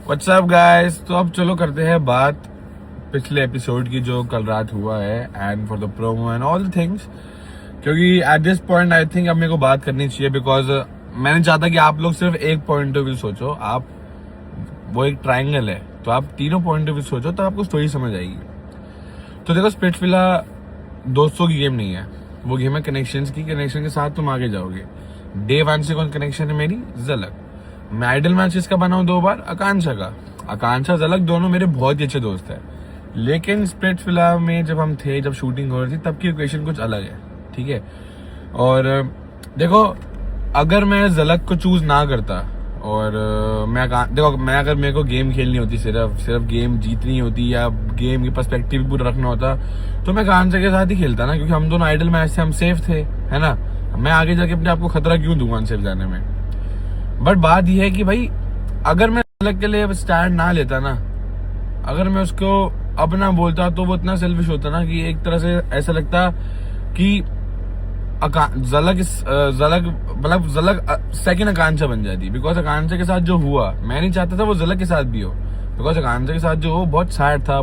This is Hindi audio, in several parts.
What's up guys. तो अब चलो करते हैं बात पिछले एपिसोड की जो कल रात हुआ है and for the promo and all the things, क्योंकि at this point I think अब मेरे को बात करनी चाहिए बिकॉज मैंने चाहता कि आप लोग सिर्फ एक पॉइंट ऑफ व्यू सोचो। आप वो एक ट्रायंगल है तो आप तीनों पॉइंट ऑफ व्यू सोचो तो आपको स्टोरी समझ आएगी। तो देखो, स्प्लिट्सविला दोस्तों की गेम नहीं है, वो गेम है कनेक्शंस की। कनेक्शन के साथ तुम आगे जाओगे। डे 1 से कौन कनेक्शन है? मेरी झलक। मैं आइडल मैचेस का बना हूं 2 बार आकांक्षा का। आकांक्षा झलक दोनों मेरे बहुत ही अच्छे दोस्त है, लेकिन स्प्लिट्सविला में जब हम थे, जब शूटिंग हो रही थी, तब की इक्वेशन कुछ अलग है, ठीक है। और देखो, अगर मैं झलक को चूज ना करता और मैं अगर मेरे को गेम खेलनी होती, सिर्फ गेम जीतनी होती या गेम की पर्सपेक्टिव पूरा रखना होता, तो मैं आकांक्षा के साथ ही खेलता ना, क्योंकि हम दोनों आइडल मैच से हम सेफ थे, है ना। मैं आगे जाके अपने आपको खतरा क्यों दूंगा अनसेफ जाने में। बट बात यह है कि भाई, अगर मैं झलक के लिए स्टैंड ना लेता ना, अगर मैं उसको अपना बोलता, तो वो इतना सेल्फिश होता ना कि एक तरह से ऐसा लगता कि झलक सेकंड आकांक्षा बन जाती। बिकॉज आकांक्षा के साथ जो हुआ, मैं नहीं चाहता था वो झलक के साथ भी हो। बिकॉज आकांक्षा के साथ जो हो बहुत सैड था,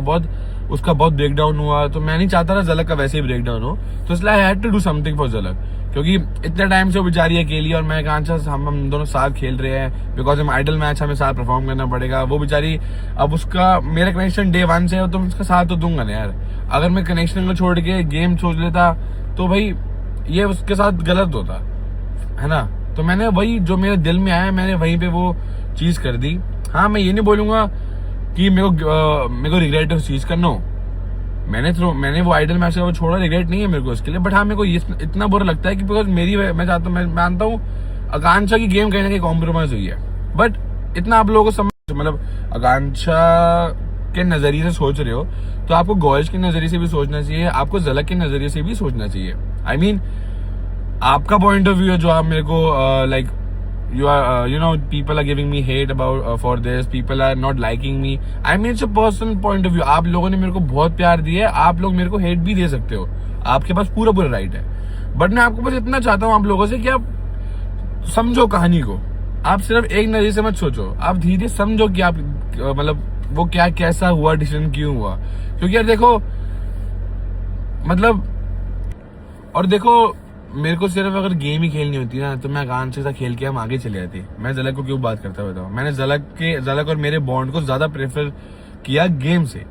उसका बहुत ब्रेकडाउन हुआ, तो मैं नहीं चाहता था झलक का वैसे ही ब्रेकडाउन हो। तो इसलिए I had to do something for Jhalak, क्योंकि इतने टाइम से वो बेचारी अकेली और मैं आकांक्षा हम दोनों साथ खेल रहे हैं। बिकॉज हम आइडल मैच हमें साथ परफॉर्म करना पड़ेगा। वो बेचारी, अब उसका मेरा कनेक्शन डे 1 से है, तो मैं उसका साथ तो दूंगा ना यार। अगर मैं कनेक्शन को छोड़ के गेम सोच लेता तो भाई ये उसके साथ गलत होता, है ना। तो मैंने वही जो मेरे दिल में आया, मैंने वहीं पे वो चीज कर दी। हाँ, मैं ये नहीं बोलूंगा कि मेरे को रिग्रेट है उस चीज का। नो, मैंने वो आइडल मैच का वो छोड़ा, रिग्रेट नहीं है मेरे को उसके लिए। बट हाँ, मेरे को ये इतना बुरा लगता है कि बिकॉज मैं मानता हूँ आकांक्षा की गेम कहीं ना कहीं कॉम्प्रोमाइज हुई है। बट इतना आप लोगों को समझ, मतलब आकांक्षा के नजरिए से सोच रहे हो तो आपको गॉयज के नजरिए से भी सोचना चाहिए, आपको झलक के नजरिए से भी सोचना चाहिए। आई मीन, आपका पॉइंट ऑफ व्यू है जो आप मेरे को like you know, people are giving me hate about for this, people are not liking me. I mean, it's a personal point of view. आप लोगों ने मेरे को बहुत प्यार दिया है, आप लोग मेरे को हेट भी दे सकते हो, आपके पास पूरा राइट है। बट मैं आपको बस इतना चाहता हूँ आप लोगों से कि आप समझो कहानी को। आप सिर्फ एक नजरिए से मत सोचो, आप धीरे समझो कि आप मतलब वो क्या कैसा हुआ, डिसीजन क्यों हुआ। क्योंकि यार देखो, मतलब, और देखो, मेरे को सिर्फ अगर गेम ही खेलनी होती ना, तो मैं आकांक्षा के साथ खेल के हम आगे चले जाते। मैं झलक को क्यों बात करता बताओ। मैंने झलक और मेरे बॉन्ड को ज्यादा प्रेफर किया गेम से,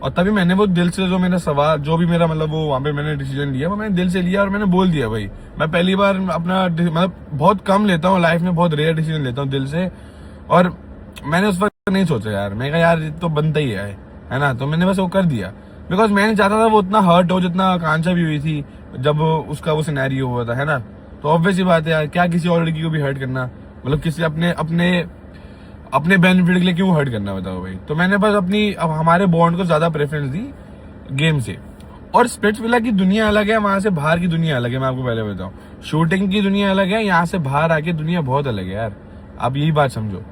और तभी मैंने वो दिल से जो मेरा सवाल, जो भी मेरा मतलब वो वहां पे मैंने डिसीजन लिया, वो मैंने दिल से लिया और मैंने बोल दिया भाई। मैं पहली बार अपना मतलब बहुत कम लेता हूँ लाइफ में, बहुत रेयर डिसीजन लेता हूँ दिल से। और मैंने उस वक्त नहीं सोचा यार, मैं कहा यार तो बनता ही है ना। तो मैंने बस वो कर दिया, बिकॉज मैं नहीं चाहता था वो उतना हर्ट हो जितना आकांक्षा भी हुई थी जब उसका वो सिनेरियो हुआ था, है ना। तो ऑब्वियस ही बात है यार, क्या किसी और लड़की को भी हर्ट करना, मतलब किसी अपने बेनिफिट के लिए क्यों हर्ट करना, बताओ भाई। तो मैंने बस अब हमारे बॉन्ड को ज्यादा प्रेफरेंस दी गेम से। और स्प्लिट्सविला की दुनिया अलग है, वहां से बाहर की दुनिया अलग है। मैं आपको पहले बताऊं, शूटिंग की दुनिया अलग है, यहाँ से बाहर आके दुनिया बहुत अलग है यार। आप यही बात समझो।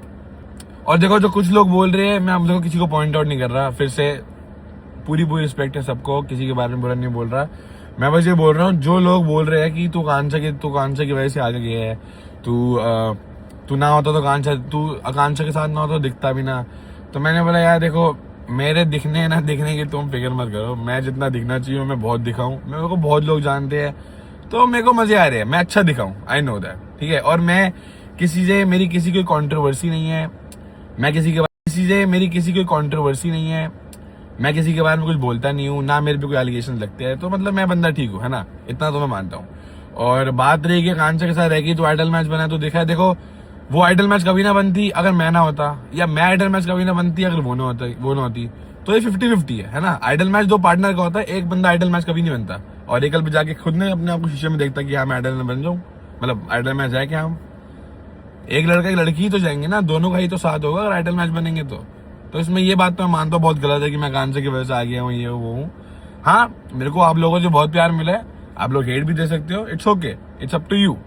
और देखो, जो कुछ लोग बोल रहे हैं, मैं आप लोगों को किसी को पॉइंट आउट नहीं कर रहा, फिर से पूरी रिस्पेक्ट है सबको, किसी के बारे में बुरा नहीं बोल रहा। मैं बस ये बोल रहा हूँ, जो लोग बोल रहे हैं कि तू आकांक्षा की वजह से आगे गया है, तू ना होता तो तू आकांक्षा के साथ ना होता तो दिखता भी ना। तो मैंने बोला यार देखो, मेरे दिखने ना दिखने की तुम फिक्र मत करो। मैं जितना दिखना चाहिए मैं बहुत दिखाऊं, मेरे को बहुत लोग जानते हैं, तो मेरे को मजे आ रहे हैं, मैं अच्छा दिखाऊं, आई नो दैट, ठीक है। और मैं मेरी किसी की कॉन्ट्रोवर्सी नहीं है, मैं किसी की कॉन्ट्रोवर्सी नहीं है, मैं किसी के बारे में कुछ बोलता नहीं हूँ, ना मेरे पे कोई एलिगेशन लगते हैं, तो मतलब मैं बंदा ठीक हूँ, है ना। इतना तो मैं मानता हूँ। और बात रही कि आकांक्षा के साथ रहेगी तो आइडल मैच बना, तो देखा है, देखो वो आइडल मैच कभी ना बनती अगर मैं ना होता, या मैं आइडल मैच कभी ना बनती अगर वो ना होती। तो ये 50-50 है ना। आइडल मैच 2 पार्टनर का होता है, एक बंदा आइडल मैच कभी नहीं बनता और एक पे जाके खुद ने अपने आप को शीशे में देखता कि हाँ मैं आइडल में बन जाऊँ, मतलब आइडल मैच है क्या हम, एक लड़का एक लड़की ही तो जाएंगे ना, दोनों का ही तो साथ होगा अगर आइडल मैच बनेंगे तो इसमें ये बात तो मैं मानता हूँ बहुत गलत है कि मैं आकांक्षा की वजह से आ गया हूँ, ये वो हूँ। हाँ, मेरे को आप लोगों से बहुत प्यार मिला है, आप लोग हेट भी दे सकते हो, it's okay, it's up to you.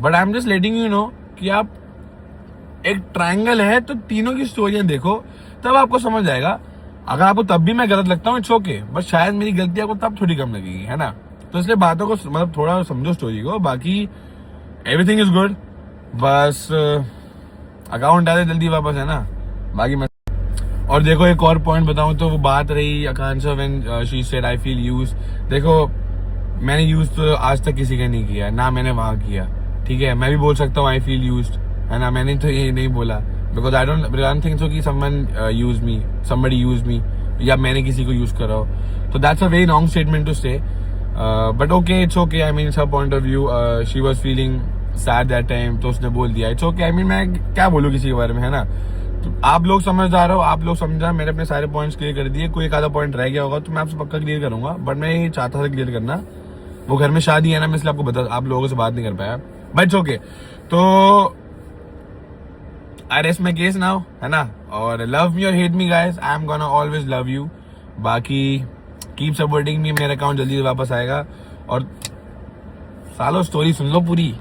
But I am just letting you know कि आप एक ट्रायंगल है तो तीनों की स्टोरियां देखो, तब आपको समझ आएगा। अगर आपको तब भी मैं गलत लगता हूँ, इट्स ओके, बट शायद मेरी गलती आपको तब थोड़ी कम लगेगी, है ना। तो इसलिए बातों को मतलब थोड़ा समझो स्टोरी को, बाकी एवरीथिंग इज गुड। बस अकाउंट आए जल्दी वापस, है ना। बाकी मैं और देखो एक और पॉइंट बताऊं तो वो बात रही Akanksha when she said I feel used. देखो मैंने यूज तो आज तक किसी का नहीं किया, ना मैंने वहां किया, ठीक है। मैं भी बोल सकता हूँ आई फील यूज्ड, है ना, मैंने तो ये नहीं बोला, because I don't think so कि someone use me, somebody use me, या मैंने किसी को यूज करा हो। तो that's a very wrong statement to say, but okay, it's okay. I mean it's her point of view, she was feeling sad that time, तो उसने बोल दिया, इट्स ओके। आई मीन मैं क्या बोलूँ किसी के बारे में, है ना। तो आप लोग समझदार हो, आप लोग समझा, मैंने अपने सारे पॉइंट्स क्लियर कर दिए। कोई एक आधा पॉइंट रह गया होगा तो मैं आपसे पक्का क्लियर करूंगा, बट मैं ये चाहता था क्लियर करना। वो घर में शादी है ना, मैं इसलिए आपको बता, आप लोगों से बात नहीं कर पाया, बट इट्स ओके। तो I rest my case now, है ना। और लव मी और hate me guys, I am gonna always love you. बाकी कीप सपोर्टिंग मी, मेरा अकाउंट जल्दी से वापस आएगा। और सालों स्टोरी सुन लो पूरी।